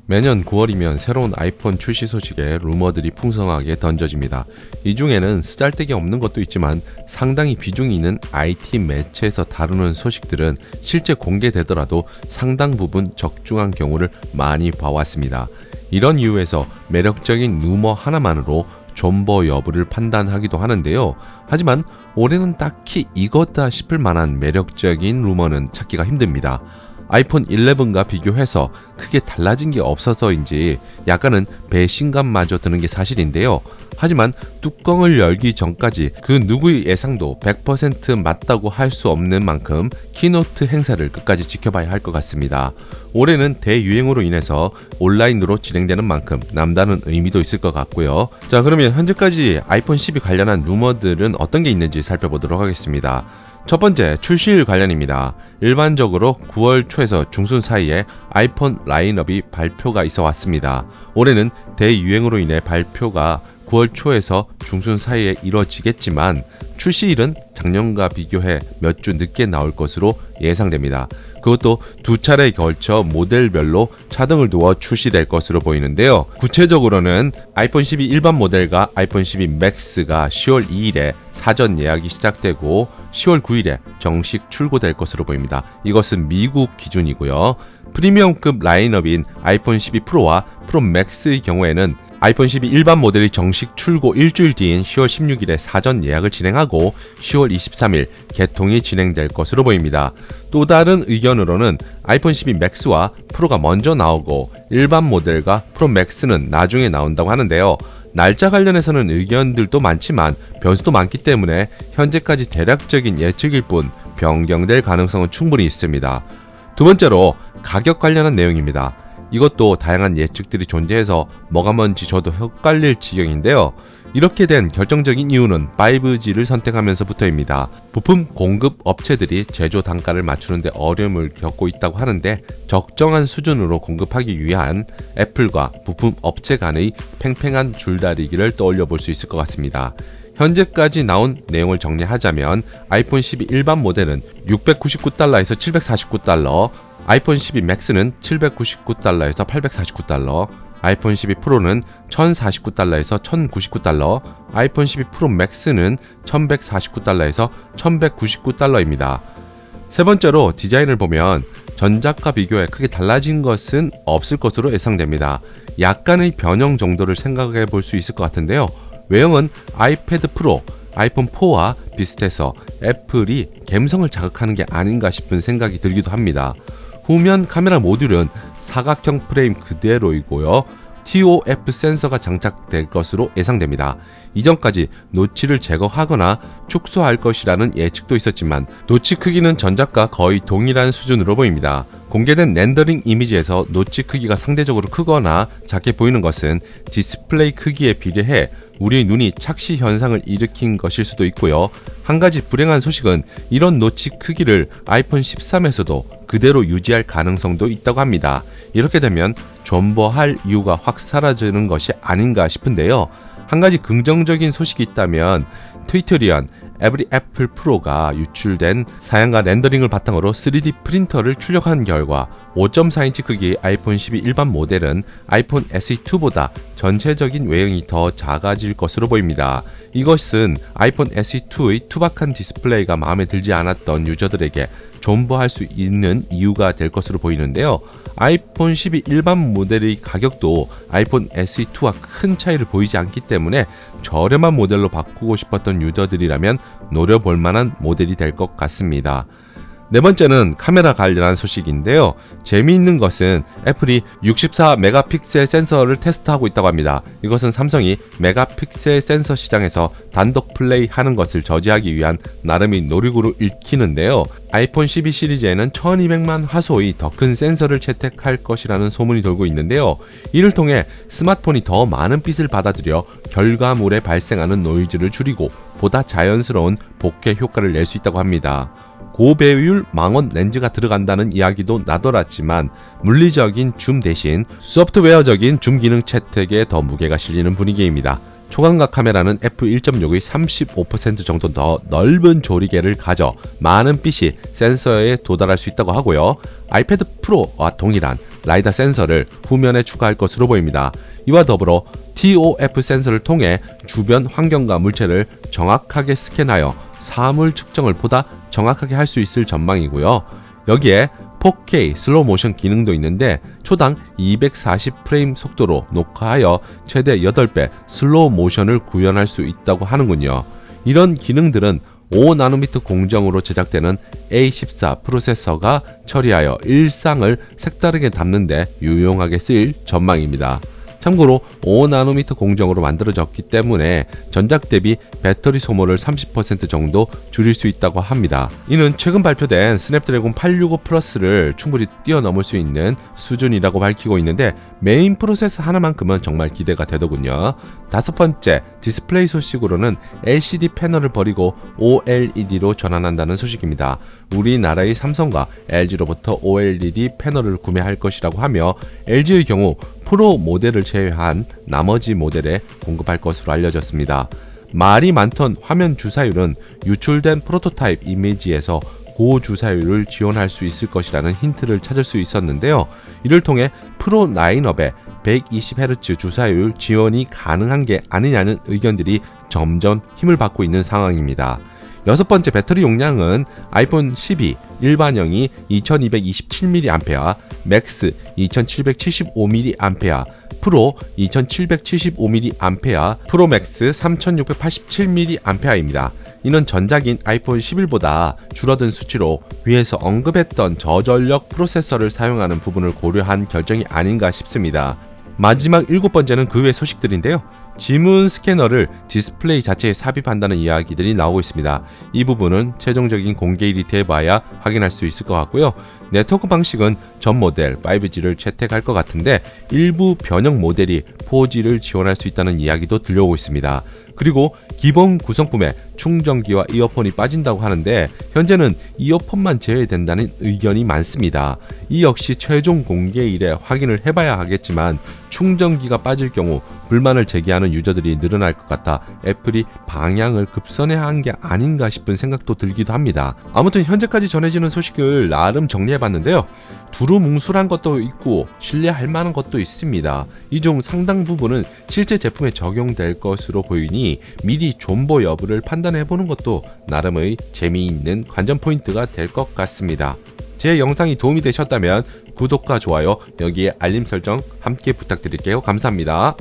매년 9월이면 새로운 아이폰 출시 소식에 루머들이 풍성하게 던져집니다. 이 중에는 쓰잘데기 없는 것도 있지만 상당히 비중이 있는 IT 매체에서 다루는 소식들은 실제 공개되더라도 상당 부분 적중한 경우를 많이 봐왔습니다. 이런 이유에서 매력적인 루머 하나만으로 존버 여부를 판단하기도 하는데요. 하지만 올해는 딱히 이거다 싶을 만한 매력적인 루머는 찾기가 힘듭니다. 아이폰 11과 비교해서 크게 달라진 게 없어서인지 약간은 배신감마저 드는 게 사실인데요. 하지만 뚜껑을 열기 전까지 그 누구의 예상도 100% 맞다고 할 수 없는 만큼 키노트 행사를 끝까지 지켜봐야 할 것 같습니다. 올해는 대유행으로 인해서 온라인으로 진행되는 만큼 남다른 의미도 있을 것 같고요. 자, 그러면 현재까지 아이폰 12 관련한 루머들은 어떤 게 있는지 살펴보도록 하겠습니다. 첫 번째, 출시일 관련입니다. 일반적으로 9월 초에서 중순 사이에 아이폰 라인업이 발표가 있어 왔습니다. 올해는 대유행으로 인해 발표가 9월 초에서 중순 사이에 이뤄지겠지만 출시일은 작년과 비교해 몇 주 늦게 나올 것으로 예상됩니다. 그것도 두 차례에 걸쳐 모델별로 차등을 두어 출시될 것으로 보이는데요. 구체적으로는 아이폰 12 일반 모델과 아이폰 12 맥스가 10월 2일에 사전 예약이 시작되고 10월 9일에 정식 출고될 것으로 보입니다. 이것은 미국 기준이고요. 프리미엄급 라인업인 아이폰 12 프로와 프로 맥스의 경우에는 아이폰 12 일반 모델이 정식 출고 일주일 뒤인 10월 16일에 사전 예약을 진행하고 10월 23일 개통이 진행될 것으로 보입니다. 또 다른 의견으로는 아이폰 12 맥스와 프로가 먼저 나오고 일반 모델과 프로 맥스는 나중에 나온다고 하는데요. 날짜 관련해서는 의견들도 많지만 변수도 많기 때문에 현재까지 대략적인 예측일 뿐 변경될 가능성은 충분히 있습니다. 두 번째로 가격 관련한 내용입니다. 이것도 다양한 예측들이 존재해서 뭐가 뭔지 저도 헷갈릴 지경인데요. 이렇게 된 결정적인 이유는 5G를 선택하면서부터입니다. 부품 공급 업체들이 제조 단가를 맞추는 데 어려움을 겪고 있다고 하는데 적정한 수준으로 공급하기 위한 애플과 부품 업체 간의 팽팽한 줄다리기를 떠올려 볼 수 있을 것 같습니다. 현재까지 나온 내용을 정리하자면 아이폰 12 일반 모델은 $699에서 $749, 아이폰 12 맥스는 $799에서 $849, 아이폰 12 프로는 $1049에서 $1099, 아이폰 12 프로 맥스는 $1149에서 $1199입니다. 세 번째로 디자인을 보면 전작과 비교해 크게 달라진 것은 없을 것으로 예상됩니다. 약간의 변형 정도를 생각해 볼 수 있을 것 같은데요. 외형은 아이패드 프로, 아이폰 4와 비슷해서 애플이 감성을 자극하는 게 아닌가 싶은 생각이 들기도 합니다. 후면 카메라 모듈은 사각형 프레임 그대로이고요. TOF 센서가 장착될 것으로 예상됩니다. 이전까지 노치를 제거하거나 축소할 것이라는 예측도 있었지만 노치 크기는 전작과 거의 동일한 수준으로 보입니다. 공개된 렌더링 이미지에서 노치 크기가 상대적으로 크거나 작게 보이는 것은 디스플레이 크기에 비례해 우리의 눈이 착시 현상을 일으킨 것일 수도 있고요. 한 가지 불행한 소식은 이런 노치 크기를 아이폰 13에서도 그대로 유지할 가능성도 있다고 합니다. 이렇게 되면 존버할 이유가 확 사라지는 것이 아닌가 싶은데요. 한 가지 긍정적인 소식이 있다면 트위터리언 에브리 애플 프로가 유출된 사양과 렌더링을 바탕으로 3D 프린터를 출력한 결과 5.4인치 크기의 아이폰 12 일반 모델은 아이폰 SE2보다 전체적인 외형이 더 작아질 것으로 보입니다. 이것은 아이폰 SE2의 투박한 디스플레이가 마음에 들지 않았던 유저들에게 존버할 수 있는 이유가 될 것으로 보이는데요. 아이폰 12 일반 모델의 가격도 아이폰 SE2와 큰 차이를 보이지 않기 때문에 저렴한 모델로 바꾸고 싶었던 유저들이라면 노려볼 만한 모델이 될 것 같습니다. 네 번째는 카메라 관련한 소식인데요. 재미있는 것은 애플이 64메가픽셀 센서를 테스트하고 있다고 합니다. 이것은 삼성이 메가픽셀 센서 시장에서 단독 플레이하는 것을 저지하기 위한 나름의 노력으로 읽히는데요. 아이폰 12 시리즈에는 1200만 화소의 더 큰 센서를 채택할 것이라는 소문이 돌고 있는데요. 이를 통해 스마트폰이 더 많은 빛을 받아들여 결과물에 발생하는 노이즈를 줄이고 보다 자연스러운 보케 효과를 낼 수 있다고 합니다. 고배율 망원 렌즈가 들어간다는 이야기도 나돌았지만 물리적인 줌 대신 소프트웨어적인 줌 기능 채택에 더 무게가 실리는 분위기입니다. 초광각 카메라는 f1.6의 35% 정도 더 넓은 조리개를 가져 많은 빛이 센서에 도달할 수 있다고 하고요. 아이패드 프로와 동일한 라이다 센서를 후면에 추가할 것으로 보입니다. 이와 더불어 TOF 센서를 통해 주변 환경과 물체를 정확하게 스캔하여 사물 측정을 보다 정확하게 할 수 있을 전망이고요. 여기에 4K 슬로우 모션 기능도 있는데 초당 240프레임 속도로 녹화하여 최대 8배 슬로우 모션을 구현할 수 있다고 하는군요. 이런 기능들은 5나노미터 공정으로 제작되는 A14 프로세서가 처리하여 일상을 색다르게 담는 데 유용하게 쓰일 전망입니다. 참고로 5나노미터 공정으로 만들어졌기 때문에 전작 대비 배터리 소모를 30% 정도 줄일 수 있다고 합니다. 이는 최근 발표된 스냅드래곤 865 플러스를 충분히 뛰어넘을 수 있는 수준이라고 밝히고 있는데 메인 프로세서 하나만큼은 정말 기대가 되더군요. 다섯 번째, 디스플레이 소식으로는 LCD 패널을 버리고 OLED로 전환한다는 소식입니다. 우리나라의 삼성과 LG로부터 OLED 패널을 구매할 것이라고 하며 LG의 경우 프로 모델을 제외한 나머지 모델에 공급할 것으로 알려졌습니다. 말이 많던 화면 주사율은 유출된 프로토타입 이미지에서 고주사율을 지원할 수 있을 것이라는 힌트를 찾을 수 있었는데요. 이를 통해 프로 라인업에 120Hz 주사율 지원이 가능한 게 아니냐는 의견들이 점점 힘을 받고 있는 상황입니다. 여섯 번째, 배터리 용량은 아이폰 12 일반형이 2227mAh, 맥스 2775mAh, 프로 2775mAh, 프로맥스 3687mAh입니다. 이는 전작인 아이폰 11보다 줄어든 수치로 위에서 언급했던 저전력 프로세서를 사용하는 부분을 고려한 결정이 아닌가 싶습니다. 마지막 일곱 번째는 그 외 소식들인데요. 지문 스캐너를 디스플레이 자체에 삽입한다는 이야기들이 나오고 있습니다. 이 부분은 최종적인 공개일이 돼봐야 확인할 수 있을 것 같고요. 네트워크 방식은 전 모델 5G를 채택할 것 같은데 일부 변형 모델이 4G를 지원할 수 있다는 이야기도 들려오고 있습니다. 그리고 기본 구성품에 충전기와 이어폰이 빠진다고 하는데 현재는 이어폰만 제외된다는 의견이 많습니다. 이 역시 최종 공개일에 확인을 해봐야 하겠지만 충전기가 빠질 경우 불만을 제기하는 유저들이 늘어날 것 같아 애플이 방향을 급선회한 게 아닌가 싶은 생각도 들기도 합니다. 아무튼 현재까지 전해지는 소식을 나름 정리해봤는데요. 두루뭉술한 것도 있고 신뢰할 만한 것도 있습니다. 이 중 상당 부분은 실제 제품에 적용될 것으로 보이니 미리 존버 여부를 판단해보는 것도 나름의 재미있는 관전 포인트가 될 것 같습니다. 제 영상이 도움이 되셨다면 구독과 좋아요, 여기에 알림 설정 함께 부탁드릴게요. 감사합니다.